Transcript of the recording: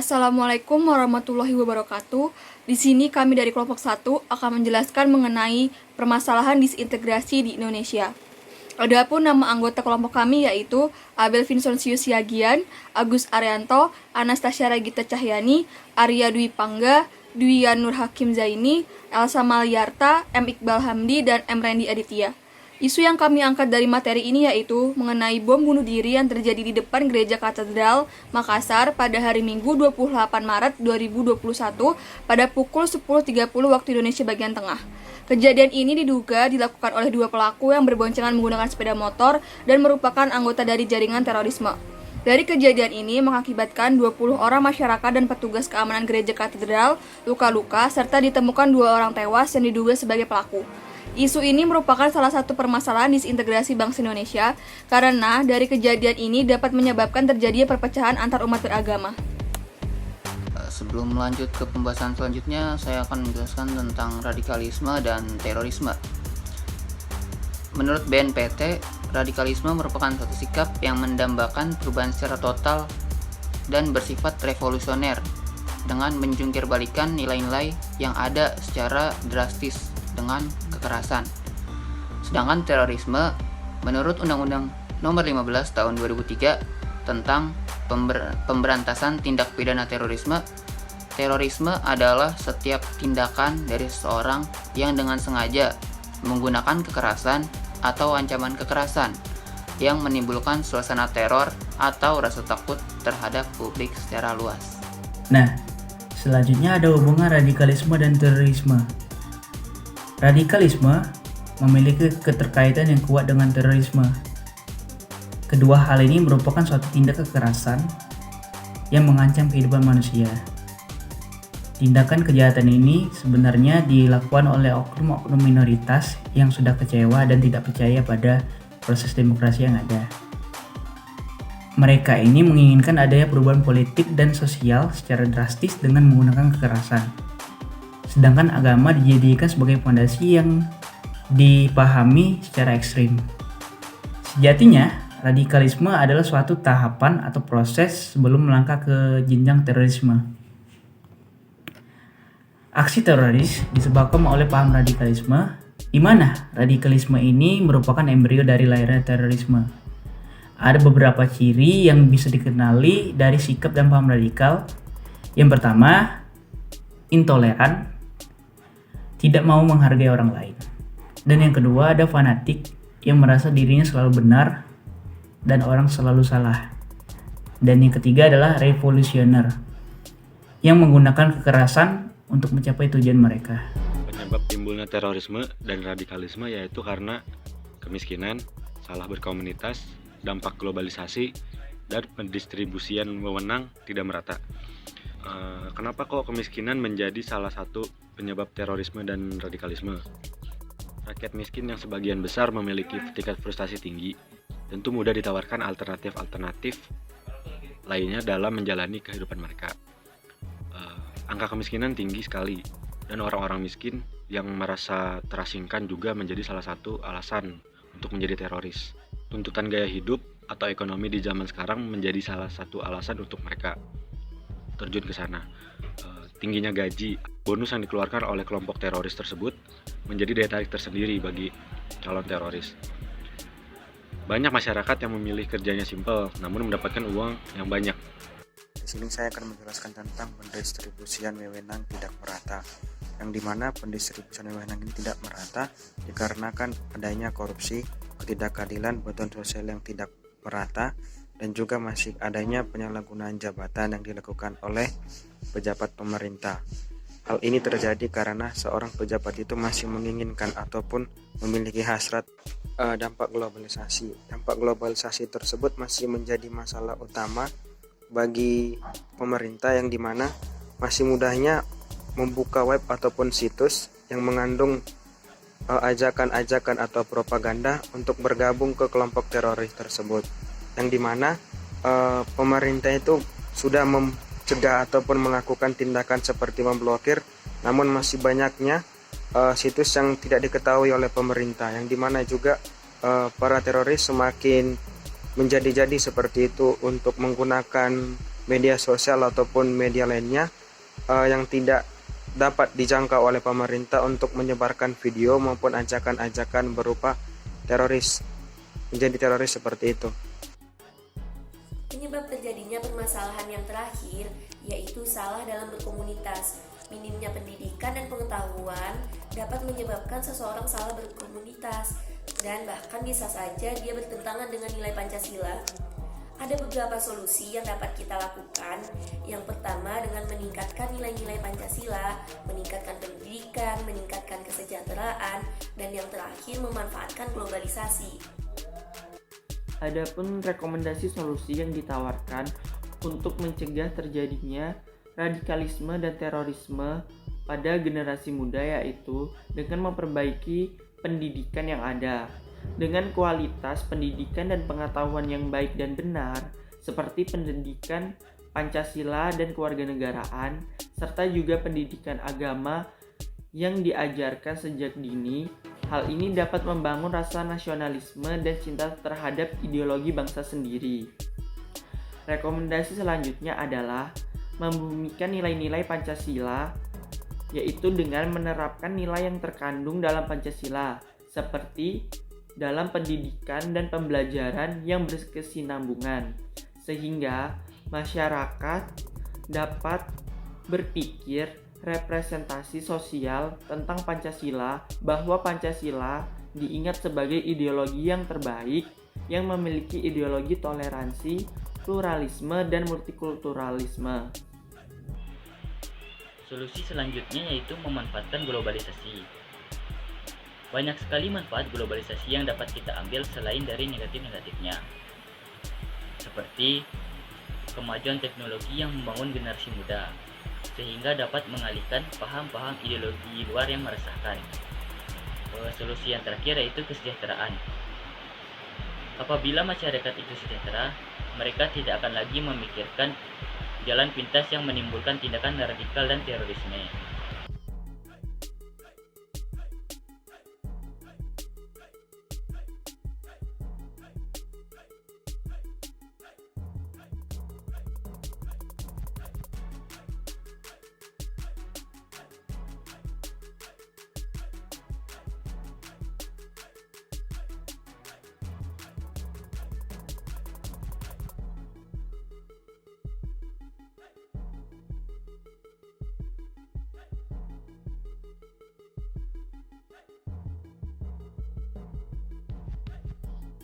Assalamualaikum warahmatullahi wabarakatuh. Di sini kami dari kelompok 1 akan menjelaskan mengenai permasalahan disintegrasi di Indonesia. Adapun nama anggota kelompok kami yaitu Abel Vincentius Siagian, Agus Arianto, Anastasia Regita Cahyani, Arya Dwi Pangga, Dwi Nur Hakim Zaini, Elsa Malyarta, M. Iqbal Hamdi, dan M. Randy Aditya. Isu yang kami angkat dari materi ini yaitu mengenai bom bunuh diri yang terjadi di depan Gereja Katedral Makassar pada hari Minggu 28 Maret 2021 pada pukul 10.30 waktu Indonesia bagian tengah. Kejadian ini diduga dilakukan oleh dua pelaku yang berboncengan menggunakan sepeda motor dan merupakan anggota dari jaringan terorisme. Dari kejadian ini mengakibatkan 20 orang masyarakat dan petugas keamanan Gereja Katedral luka-luka serta ditemukan 2 orang tewas yang diduga sebagai pelaku. Isu ini merupakan salah satu permasalahan disintegrasi bangsa Indonesia karena dari kejadian ini dapat menyebabkan terjadinya perpecahan antar umat beragama. Sebelum melanjut ke pembahasan selanjutnya, saya akan menjelaskan tentang radikalisme dan terorisme. Menurut BNPT, radikalisme merupakan suatu sikap yang mendambakan perubahan secara total dan bersifat revolusioner dengan menjungkir-balikan nilai-nilai yang ada secara drastis dengan kekerasan. Sedangkan terorisme, menurut Undang-Undang Nomor 15 Tahun 2003 tentang pemberantasan tindak pidana terorisme, terorisme adalah setiap tindakan dari seseorang yang dengan sengaja menggunakan kekerasan atau ancaman kekerasan yang menimbulkan suasana teror atau rasa takut terhadap publik secara luas. Nah, selanjutnya ada hubungan radikalisme dan terorisme. Radikalisme memiliki keterkaitan yang kuat dengan terorisme. Kedua hal ini merupakan suatu tindak kekerasan yang mengancam kehidupan manusia. Tindakan kejahatan ini sebenarnya dilakukan oleh oknum-oknum minoritas yang sudah kecewa dan tidak percaya pada proses demokrasi yang ada. Mereka ini menginginkan adanya perubahan politik dan sosial secara drastis dengan menggunakan kekerasan. Sedangkan agama dijadikan sebagai fondasi yang dipahami secara ekstrim. Sejatinya, radikalisme adalah suatu tahapan atau proses sebelum melangkah ke jenjang terorisme. Aksi teroris disebabkan oleh paham radikalisme, di mana radikalisme ini merupakan embrio dari lahirnya terorisme. Ada beberapa ciri yang bisa dikenali dari sikap dan paham radikal. Yang pertama, intoleran, tidak mau menghargai orang lain. Dan yang kedua ada fanatik yang merasa dirinya selalu benar dan orang selalu salah. Dan yang ketiga adalah revolusioner yang menggunakan kekerasan untuk mencapai tujuan mereka. Penyebab timbulnya terorisme dan radikalisme yaitu karena kemiskinan, salah berkomunitas, dampak globalisasi, dan pendistribusian wewenang tidak merata. Kenapa kok kemiskinan menjadi salah satu penyebab terorisme dan radikalisme? Rakyat miskin yang sebagian besar memiliki tingkat frustasi tinggi, tentu mudah ditawarkan alternatif-alternatif lainnya dalam menjalani kehidupan mereka. Angka kemiskinan tinggi sekali, dan orang-orang miskin yang merasa terasingkan juga menjadi salah satu alasan untuk menjadi teroris. Tuntutan gaya hidup atau ekonomi di zaman sekarang menjadi salah satu alasan untuk mereka terjun ke sana. Tingginya gaji, bonus yang dikeluarkan oleh kelompok teroris tersebut menjadi daya tarik tersendiri bagi calon teroris. Banyak masyarakat yang memilih kerjanya simpel, namun mendapatkan uang yang banyak. Di sini saya akan menjelaskan tentang pendistribusian wewenang tidak merata, yang dimana pendistribusian wewenang ini tidak merata dikarenakan adanya korupsi, ketidakadilan, bantuan sosial yang tidak merata, dan juga masih adanya penyalahgunaan jabatan yang dilakukan oleh pejabat pemerintah. Hal ini terjadi karena seorang pejabat itu masih menginginkan ataupun memiliki hasrat dampak globalisasi. Dampak globalisasi tersebut masih menjadi masalah utama bagi pemerintah, yang dimana masih mudahnya membuka web ataupun situs yang mengandung ajakan-ajakan atau propaganda untuk bergabung ke kelompok teroris tersebut, yang dimana pemerintah itu sudah mencegah ataupun melakukan tindakan seperti memblokir, namun masih banyaknya situs yang tidak diketahui oleh pemerintah, yang dimana juga para teroris semakin menjadi-jadi seperti itu untuk menggunakan media sosial ataupun media lainnya yang tidak dapat dijangkau oleh pemerintah untuk menyebarkan video maupun ajakan-ajakan berupa menjadi teroris seperti itu. Penyebab terjadinya permasalahan yang terakhir yaitu salah dalam berkomunitas. Minimnya pendidikan dan pengetahuan dapat menyebabkan seseorang salah berkomunitas dan bahkan bisa saja dia bertentangan dengan nilai Pancasila. Ada beberapa solusi yang dapat kita lakukan. Yang pertama dengan meningkatkan nilai-nilai Pancasila, meningkatkan pendidikan, meningkatkan kesejahteraan, dan yang terakhir memanfaatkan globalisasi. Adapun rekomendasi solusi yang ditawarkan untuk mencegah terjadinya radikalisme dan terorisme pada generasi muda yaitu dengan memperbaiki pendidikan yang ada dengan kualitas pendidikan dan pengetahuan yang baik dan benar seperti pendidikan Pancasila dan kewarganegaraan serta juga pendidikan agama yang diajarkan sejak dini. Hal ini dapat membangun rasa nasionalisme dan cinta terhadap ideologi bangsa sendiri. Rekomendasi selanjutnya adalah membumikan nilai-nilai Pancasila, yaitu dengan menerapkan nilai yang terkandung dalam Pancasila, seperti dalam pendidikan dan pembelajaran yang berkesinambungan, sehingga masyarakat dapat berpikir representasi sosial tentang Pancasila, bahwa Pancasila diingat sebagai ideologi yang terbaik yang memiliki ideologi toleransi, pluralisme, dan multikulturalisme. Solusi selanjutnya yaitu memanfaatkan globalisasi. Banyak sekali manfaat globalisasi yang dapat kita ambil selain dari negatif-negatifnya, seperti kemajuan teknologi yang membangun generasi muda, sehingga dapat mengalihkan paham-paham ideologi luar yang meresahkan. Solusi yang terakhir yaitu kesejahteraan. Apabila masyarakat itu sejahtera, mereka tidak akan lagi memikirkan jalan pintas yang menimbulkan tindakan radikal dan terorisme.